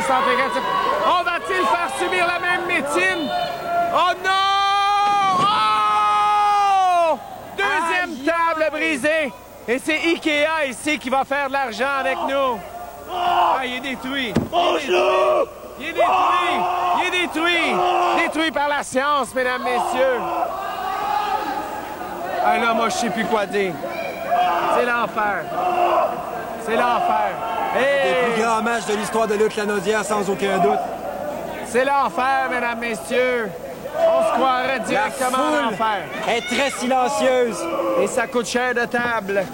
centre négatif. On va-t-il faire subir la même médecine? Oh non! Oh! Deuxième table brisée. Et c'est Ikea ici qui va faire de l'argent avec nous. Ah, il est détruit. Il est détruit. Il est détruit. Détruit par la science, mesdames, messieurs. Ah là, moi, je sais plus quoi dire. C'est l'enfer. C'est l'enfer. Le plus grand match de l'histoire de lutte lanaudière, sans aucun doute. C'est l'enfer, mesdames, messieurs. On se croirait directement en enfer. Elle est très silencieuse. Et ça coûte cher de table.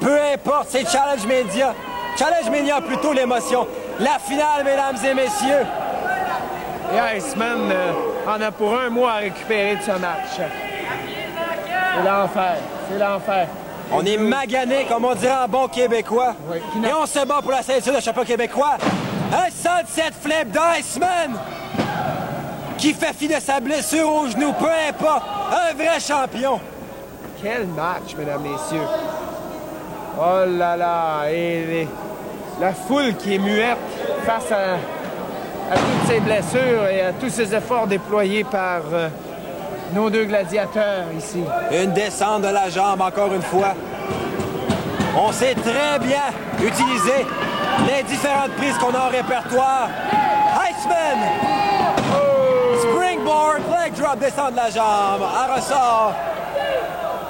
Peu importe, c'est Challenge Mania. Challenge Mania a plutôt l'émotion. La finale, mesdames et messieurs. Et Iceman en a pour un mois à récupérer de ce match. C'est l'enfer. C'est l'enfer. On est magané, comme on dirait en bon québécois. Oui. Et on se bat pour la ceinture de champion québécois. Un sunset flip d'Iceman qui fait fi de sa blessure au genou, peu importe. Un vrai champion. Quel match, mesdames, messieurs. Oh là là. Et la foule qui est muette face à toutes ces blessures et à tous ces efforts déployés par nos deux gladiateurs ici. Une descente de la jambe, encore une fois. On sait très bien utiliser les différentes prises qu'on a au répertoire. Iceman! Springboard, leg drop, descend de la jambe, en ressort.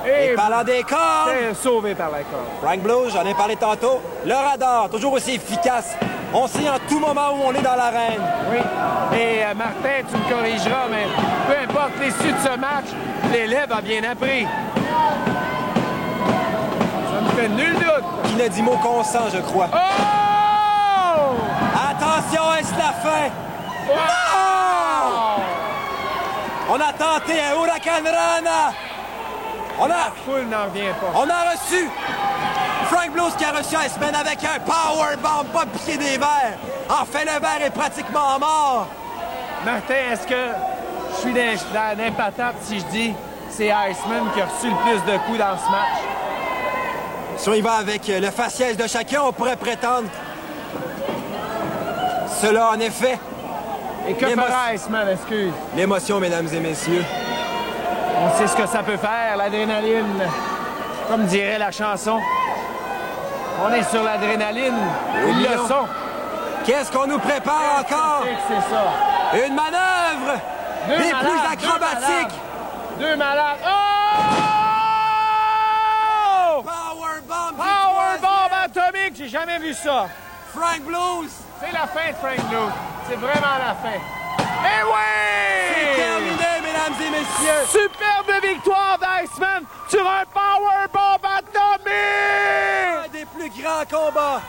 Et parlant des cordes... C'est sauvé par la corde. Frank Blues, j'en ai parlé tantôt. Le radar, toujours aussi efficace. On sait en tout moment où on est dans l'arène. Oui. Et Martin, tu me corrigeras, mais peu importe l'issue de ce match, l'élève a bien appris. Ça me fait nul doute. Qui n'a dit mot consent, je crois. Oh! Attention, est-ce la fin? Wow! Non! On a tenté un Huracan Rana. La foule n'en revient pas. On a reçu Frank Blues qui a reçu Iceman avec un powerbomb, pas piqué des verres. En fait, le verre est pratiquement mort. Martin, est-ce que je suis dans l'impatable si je dis c'est Iceman qui a reçu le plus de coups dans ce match? Si on y va avec le faciès de chacun, on pourrait prétendre cela, en effet. Et que fera Iceman, excuse? L'émotion, mesdames et messieurs. On sait ce que ça peut faire, l'adrénaline. Comme dirait la chanson. On est sur l'adrénaline. Une leçon. Qu'est-ce qu'on nous prépare encore? C'est ça. Une manœuvre des plus acrobatiques. Deux malades. Oh! Powerbomb atomique. J'ai jamais vu ça. Frank Blues. C'est la fin de Frank Blues. C'est vraiment la fin. Eh oui! C'est terminé, mesdames et messieurs. Superbe victoire d'Iceman sur un powerbomb atomique! Un des plus grands combats.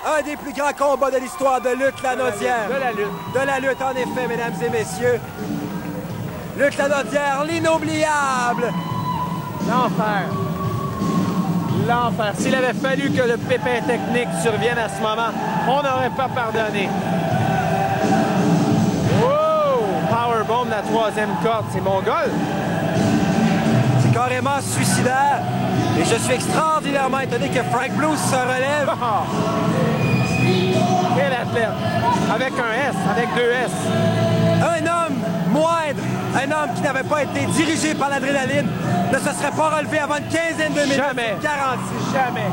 Un des plus grands combats de l'histoire de lutte lanaudière. De la lutte. De la lutte, en effet, mesdames et messieurs. Lutte lanaudière, l'inoubliable. L'enfer. L'enfer. S'il avait fallu que le pépin technique survienne à ce moment, on n'aurait pas pardonné. Powerbomb de la troisième corde, c'est mon goal. C'est carrément suicidaire. Et je suis extraordinairement étonné que Frank Blues se relève. Quel athlète. Avec un S, avec deux S. Un homme moindre, un homme qui n'avait pas été dirigé par l'adrénaline, ne se serait pas relevé avant une quinzaine de minutes. Jamais. Garanti. Jamais.